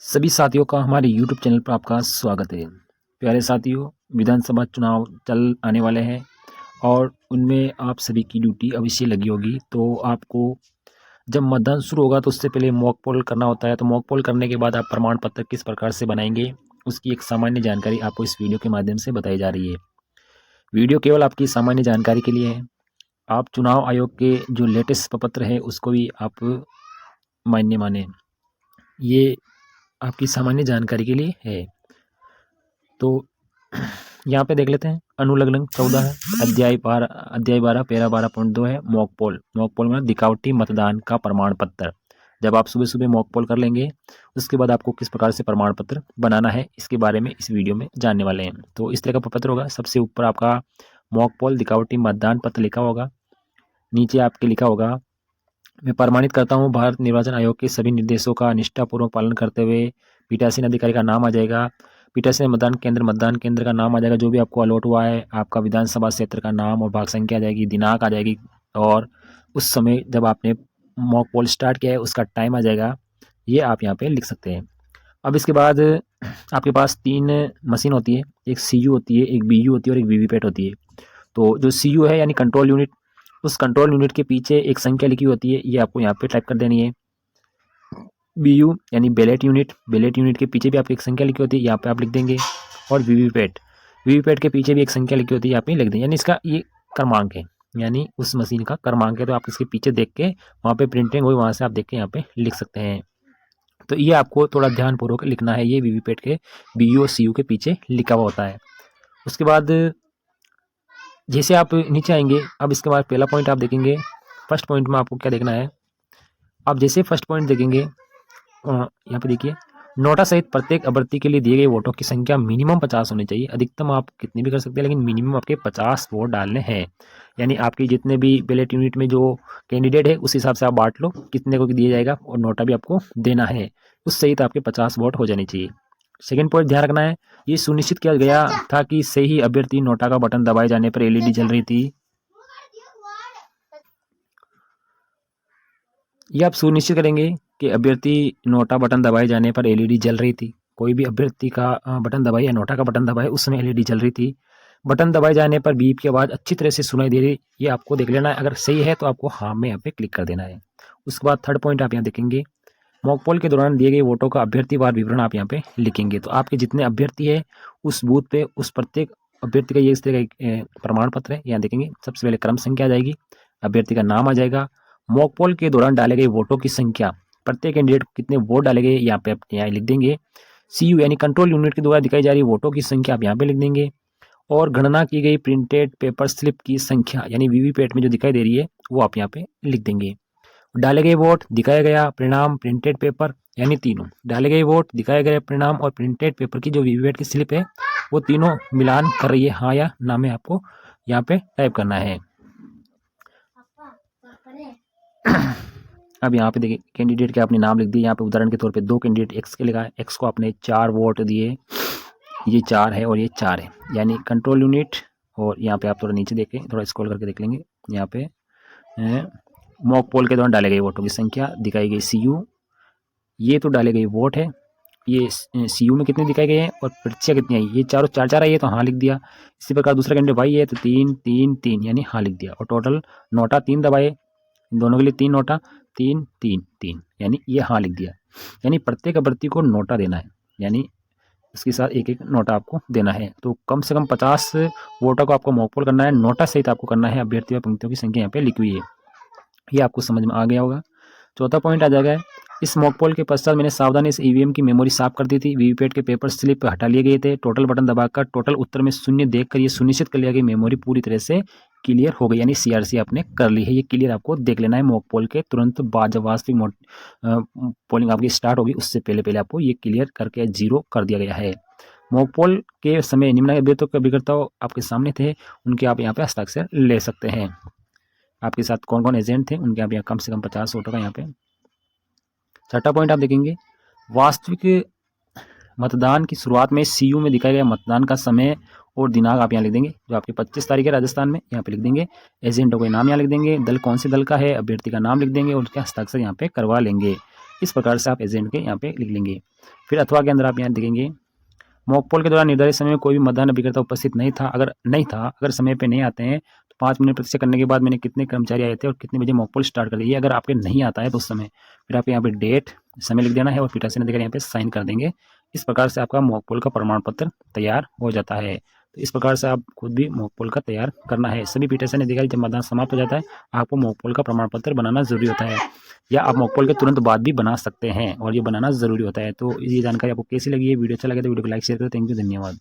सभी साथियों का हमारे YouTube चैनल पर आपका स्वागत है। प्यारे साथियों, विधानसभा चुनाव चल आने वाले हैं और उनमें आप सभी की ड्यूटी अवश्य लगी होगी। तो आपको जब मतदान शुरू होगा तो उससे पहले मॉक पोल करना होता है। तो मॉक पोल करने के बाद आप प्रमाण पत्र किस प्रकार से बनाएंगे, उसकी एक सामान्य जानकारी आपको इस वीडियो के माध्यम से बताई जा रही है। वीडियो केवल आपकी सामान्य जानकारी के लिए है। आप चुनाव आयोग के जो लेटेस्ट प्रपत्र है उसको भी आप मान्य माने। ये आपकी सामान्य जानकारी के लिए है। तो यहाँ पे देख लेते हैं। अनुलग्न 14 है, अध्याय 12 पैरा 12.2 है मॉक पोल। मॉक पोल में दिखावटी मतदान का प्रमाण पत्र। जब आप सुबह सुबह मॉक पोल कर लेंगे उसके बाद आपको किस प्रकार से प्रमाण पत्र बनाना है इसके बारे में इस वीडियो में जानने वाले हैं। तो इस तरह का प्रपत्र होगा। सबसे ऊपर आपका मॉक पोल दिखावटी मतदान पत्र लिखा होगा। नीचे आपके लिखा होगा, मैं प्रमाणित करता हूँ भारत निर्वाचन आयोग के सभी निर्देशों का निष्ठापूर्वक पालन करते हुए। पीठासीन अधिकारी का नाम आ जाएगा, पीठासीन मतदान केंद्र का नाम आ जाएगा, जो भी आपको अलॉट हुआ है, आपका विधानसभा क्षेत्र का नाम और भाग संख्या आ जाएगी, दिनांक आ जाएगी और उस समय जब आपने मॉक पोल स्टार्ट किया है उसका टाइम आ जाएगा। ये आप यहाँ पे लिख सकते हैं। अब इसके बाद आपके पास 3 मशीन होती है, एक CU होती है, एक BU होती है और एक वीवीपैट होती है। तो जो CU है यानी कंट्रोल यूनिट, उस कंट्रोल यूनिट के पीछे एक संख्या लिखी होती है, ये आपको यहाँ पे टाइप कर देनी है। BU यानी बैलेट यूनिट के पीछे भी आपकी एक संख्या लिखी होती है, यहाँ पे आप लिख देंगे। और वीवीपैट के पीछे भी एक संख्या लिखी होती है, यहाँ पे लिख देंगे। यानी इसका ये क्रमांक है, यानी उस मशीन का क्रमांक है। तो आप इसके पीछे देख के वहाँ पे प्रिंटिंग हुई, वहाँ से आप देख के यहाँ पे लिख सकते हैं। तो ये आपको थोड़ा ध्यानपूर्वक लिखना है। ये वीवीपैट के BU और CU के पीछे लिखा हुआ होता है। उसके बाद जैसे आप नीचे आएंगे, अब इसके बाद पहला पॉइंट आप देखेंगे। फर्स्ट पॉइंट में आपको क्या देखना है, आप जैसे फर्स्ट पॉइंट देखेंगे यहाँ पे देखिए, नोटा सहित प्रत्येक अभ्यर्थी के लिए दिए गए वोटों की संख्या मिनिमम 50 होनी चाहिए। अधिकतम आप कितने भी कर सकते हैं, लेकिन मिनिमम आपके 50 वोट डालने हैं। यानी आपकी जितने भी बैलेट यूनिट में जो कैंडिडेट है उस हिसाब से आप बांट लो कितने को दिया जाएगा, और नोटा भी आपको देना है। उस सहित आपके 50 वोट हो जाने चाहिए। सेकेंड पॉइंट ध्यान रखना है, ये सुनिश्चित किया गया था कि सही अभ्यर्थी नोटा का बटन दबाए जाने पर LED जल रही थी। ये आप सुनिश्चित करेंगे कि अभ्यर्थी नोटा बटन दबाए जाने पर LED जल रही थी। कोई भी अभ्यर्थी का बटन दबाए या नोटा का बटन दबाए उस समय LED जल रही थी। बटन दबाए जाने पर बीप की आवाज़ अच्छी तरह से सुनाई दे रही, ये आपको देख लेना है। अगर सही है तो आपको हाँ में यहाँ पे क्लिक कर देना है। उसके बाद थर्ड पॉइंट आप यहाँ देखेंगे, मॉक पोल के दौरान दिए गए वोटों का अभ्यर्थीवार विवरण आप यहाँ पे लिखेंगे। तो आपके जितने अभ्यर्थी है उस बूथ पे उस प्रत्येक अभ्यर्थी का ये इस तरह का प्रमाण पत्र है, यहाँ देखेंगे। सबसे पहले क्रम संख्या आ जाएगी, अभ्यर्थी का नाम आ जाएगा, मॉक पोल के दौरान डाले गए वोटों की संख्या, प्रत्येक कैंडिडेट को कितने वोट डाले गए यहाँ पे आप यहाँ लिख देंगे। CU यानी कंट्रोल यूनिट के द्वारा दिखाई जा रही वोटों की संख्या आप यहाँ पे लिख देंगे। और गणना की गई प्रिंटेड पेपर स्लिप की संख्या यानी वीवीपैट में जो दिखाई दे रही है वो आप यहाँ पे लिख देंगे। डाले गए वोट, दिखाया गया परिणाम, प्रिंटेड पेपर, यानी तीनों डाले गए वोट, दिखाया गया परिणाम और प्रिंटेड पेपर की जो वीवीपैट की स्लिप है वो तीनों मिलान कर रही है हाँ या ना में आपको यहाँ पे टाइप करना है। अब यहाँ पे देखिए कैंडिडेट के आपने नाम लिख दिए। यहाँ पे उदाहरण के तौर पे 2 कैंडिडेट X के लिखा है, X को आपने 4 वोट दिए, ये 4 है और ये 4 है, यानी कंट्रोल यूनिट। और यहाँ पे आप थोड़ा नीचे देखें, थोड़ा स्क्रॉल करके देख लेंगे, यहाँ पे मॉक पोल के दौरान डाले गए वोटों की संख्या दिखाई गई CU, ये तो डाले गए वोट है, ये CU में कितने दिखाए गए हैं और प्रतिशत कितनी आई, ये चारों 4 है, ये तो हाँ लिख दिया। इसी प्रकार दूसरा कैंडिडेट Y है तो 3 3 3 यानी हाँ लिख दिया। और टोटल नोटा 3 दबाए, दोनों के लिए 3 नोटा, 3 3 3 यानी ये हाँ लिख दिया। यानी प्रत्येक अभ्यर्थी को नोटा देना है, यानी इसके साथ एक एक नोटा आपको देना है। तो कम से कम 50 वोटों को आपको मॉक पोल करना है, नोटा सहित आपको करना है। अभ्यर्थी और पंक्तियों की संख्या यहाँ पे लिखी हुई है, ये आपको समझ में आ गया होगा। चौथा पॉइंट आ जाएगा, इस मॉक पोल के पश्चात मैंने सावधानी से EVM की मेमोरी साफ कर दी थी, वीवीपैट के पेपर स्लिप हटा लिए गए थे, टोटल बटन दबाकर टोटल उत्तर में शून्य देखकर ये सुनिश्चित कर लिया कि मेमोरी पूरी तरह से क्लियर हो गई, यानी CRC आपने कर ली है। ये क्लियर आपको देख लेना है मॉक पोल के तुरंत बाद, जब वास्तविक पोलिंग आपकी स्टार्ट होगी उससे पहले आपको ये क्लियर करके 0 कर दिया गया है। मॉक पोल के समय निम्नलिखित अभ्यर्थियों के अभिकर्ता आपके सामने थे, उनके आप यहाँ पे हस्ताक्षर ले सकते हैं। आपके साथ कौन कौन एजेंट थे उनके आप यहाँ कम से कम 50 वोटों का यहाँ पे। छठा पॉइंट आप देखेंगे, वास्तविक मतदान की शुरुआत में CU में दिखाया गया मतदान का समय और दिनांक आप यहाँ लिख देंगे। जो आपकी 25 तारीख है राजस्थान में, यहाँ पे लिख देंगे। एजेंटों के नाम यहाँ लिख देंगे, दल कौन से दल का है, अभ्यर्थी का नाम लिख देंगे और उसके हस्ताक्षर यहाँ पे करवा लेंगे। इस प्रकार से आप एजेंट के यहाँ पे लिख लेंगे। फिर अथवा के अंदर आप यहाँ देखेंगे मॉक पोल के दौरान निर्धारित समय में कोई भी मतदान अभिकर्ता उपस्थित अगर समय पे नहीं आते हैं तो 5 मिनट प्रतीक्षा करने के बाद मैंने कितने कर्मचारी आए थे और कितने बजे मॉक पोल स्टार्ट कर दिए। अगर आपके नहीं आता है तो उस समय फिर आप यहाँ पे डेट समय लिख देना है और पीठासीन अधिकारी यहाँ पे साइन कर देंगे। इस प्रकार से आपका मॉक पोल का प्रमाण पत्र तैयार हो जाता है। तो इस प्रकार से आप खुद भी मॉक पोल का तैयार करना है। सभी पीठासीन अधिकारी जब मतदान समाप्त हो जाता है आपको मॉक पोल का प्रमाण पत्र बनाना जरूरी होता है, या आप मॉक पोल के तुरंत बाद भी बना सकते हैं और ये बनाना ज़रूरी होता है। तो ये जानकारी आपको कैसी लगी है, वीडियो अच्छा लगे तो वीडियो को लाइक शेयर करें। थैंक यू, धन्यवाद।